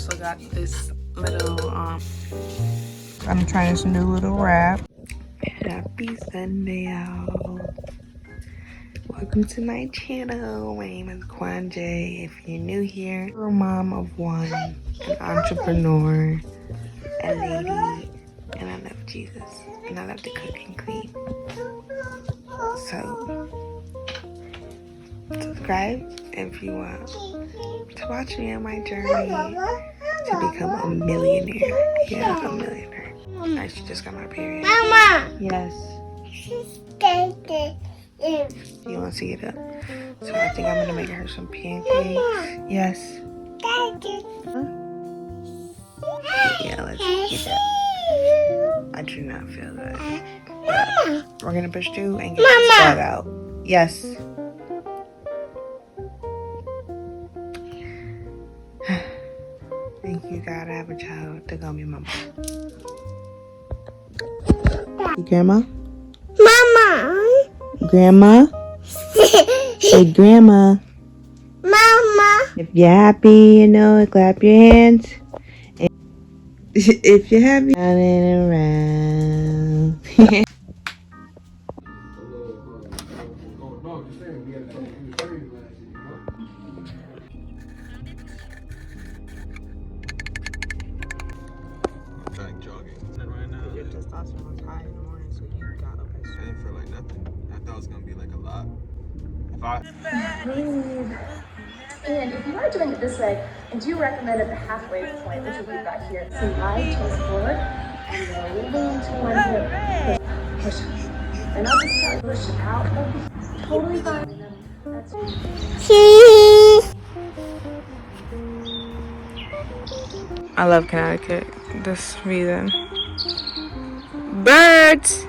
also got this little I'm trying this new little wrap. Happy Sunday, y'all. Welcome to my channel. My name is Quanzhai. If you're new here, I'm a mom of one, an entrepreneur, a lady, and I love Jesus. And I love to cook and clean. So subscribe if you want to watch me on my journey to become a millionaire. Yeah, a millionaire. I just got my period. Mama! Yes. You want to see it up? So I think I'm going to make her some pancakes. Yes. Huh? Yeah, let's get that. I do not feel good. But we're going to push through and get this vlog out. Yes. Thank you, God. I have a child to call me mama. Grandma? Mama! Grandma? Say grandma. Mama! If you're happy, clap your hands. If you're happy, running around. Your testosterone's high in the morning, so you got up. I didn't feel like nothing. I thought it was gonna be like a lot. And if you are doing it this way, I do recommend at the halfway point, which is what we've got here, slide toes forward and lean to one hip, push. And I'll just tell you, push it out. Totally fine. That's I love Connecticut. This reason. Birds!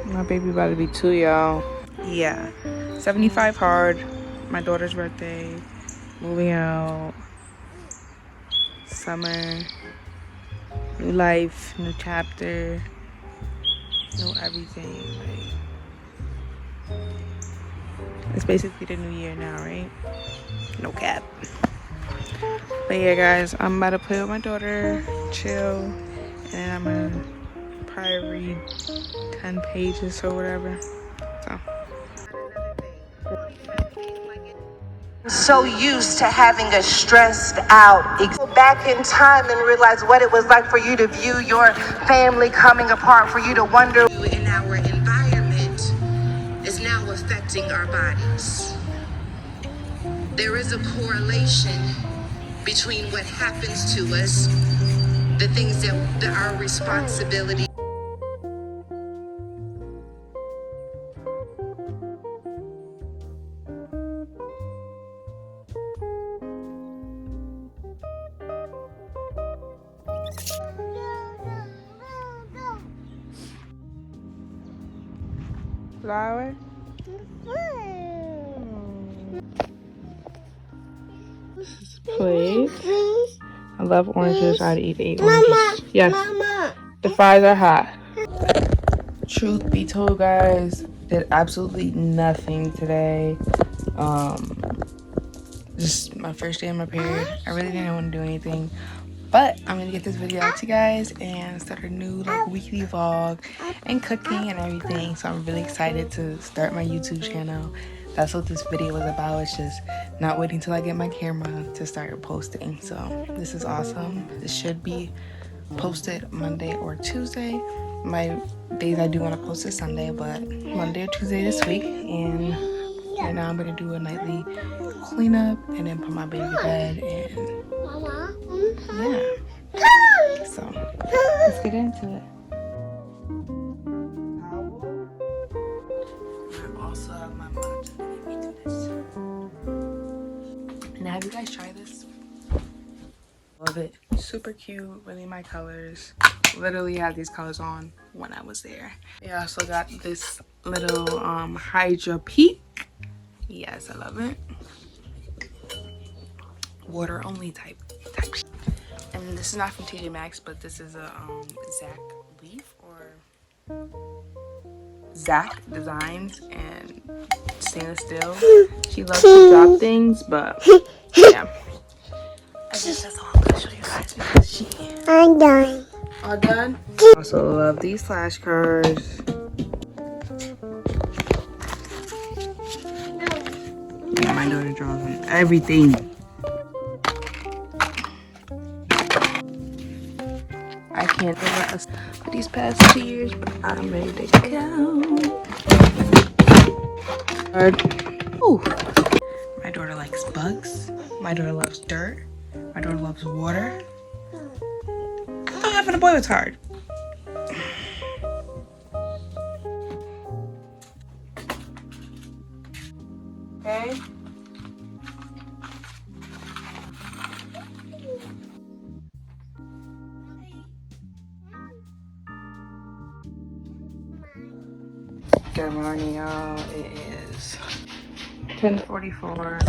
My baby about to be 2, y'all. Yeah. 75 hard. My daughter's birthday. Moving out. Summer. New life. New chapter. New everything. Like, it's basically the new year now, right? No cap. But yeah, guys, I'm about to play with my daughter, chill, and then I'm gonna probably read 10 pages or whatever. So used to having a stressed out, go back in time and realize what it was like for you to view your family coming apart, for you to wonder in our environment is now affecting our bodies. There is a correlation between what happens to us, the things that are responsibility. Flower? Plate. I love oranges. I'd eat 8 oranges. Yes. Mama. The fries are hot. Truth be told, guys, did absolutely nothing today. Just my first day of my period. I really didn't want to do anything. But I'm gonna get this video out to you guys and start a new weekly vlog and cooking and everything. So I'm really excited to start my YouTube channel. That's what this video was about. It's just not waiting till I get my camera to start posting. So this is awesome. This should be posted Monday or Tuesday. My days I do want to post is Sunday, but Monday or Tuesday this week. And right now I'm gonna do a nightly cleanup and then put my baby to bed and yeah. So let's get into it. I also have my mom to let me do this. And have you guys tried this? Love it. Super cute. Really my colors. Literally had these colors on when I was there. I also got this little Hydra Peak. Yes, I love it. Water only type. And this is not from TJmaxx, but this is a Zach Leaf or Zach Designs and stainless steel. She loves to drop things, but yeah. I guess that's all I'm gonna show you guys because she. I'm done. All done? Also love these flashcards. Yeah, my daughter draws on everything. I can't rest for these past 2 years, but I'm ready to go. Ooh. My daughter likes bugs. My daughter loves dirt. My daughter loves water. I thought having a boy was hard. Okay. Good morning, y'all. It is 10:44.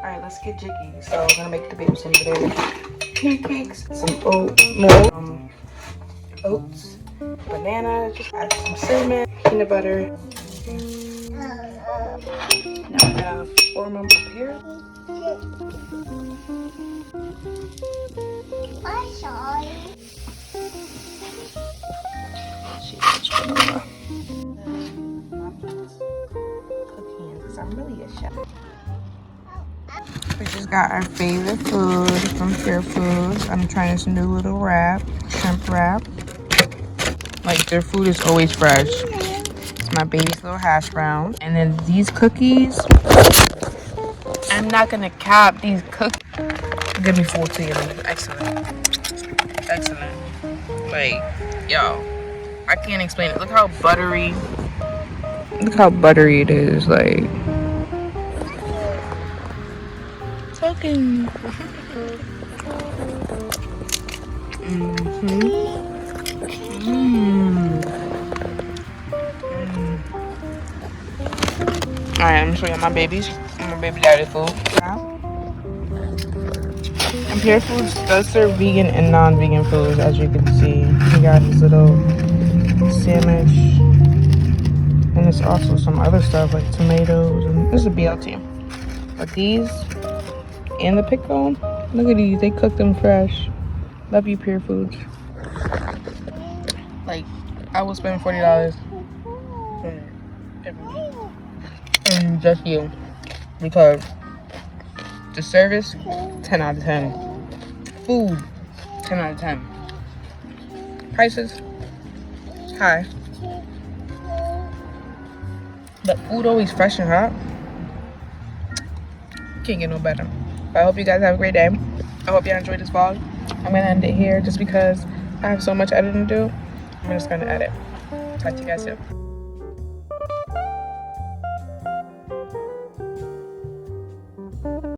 Alright, let's get jiggy. So I'm gonna make the baby some banana pancakes, some oatmeal, oats, banana, just add some cinnamon, peanut butter. Now we have form them up here. She loves granola. Cooking because I'm really a chef. We just got our favorite food from Pure Foods. I'm trying this new little wrap, shrimp wrap. Like, their food is always fresh. It's my baby's little hash brown. And then these cookies, I'm not gonna cap these cookies. Give me full to you. Excellent. Excellent. Like, yo, I can't explain it. Look how buttery it is. Like, fucking. Alright, I'm gonna show you my babies. My baby daddy food. And Pure Foods does serve vegan and non-vegan foods, as you can see. He got his little sandwich. And there's also some other stuff like tomatoes. And this is a BLT. But these and the pickle, look at these. They cook them fresh. Love you, Pure Foods. Like, I will spend $40 and just you, because the service 10 out of 10, food 10 out of 10, prices high, but food always fresh and hot. Can't get no better. But I hope you guys have a great day. I hope y'all enjoyed this vlog. I'm gonna end it here just because I have so much editing to do. I'm just gonna edit. Talk to you guys soon.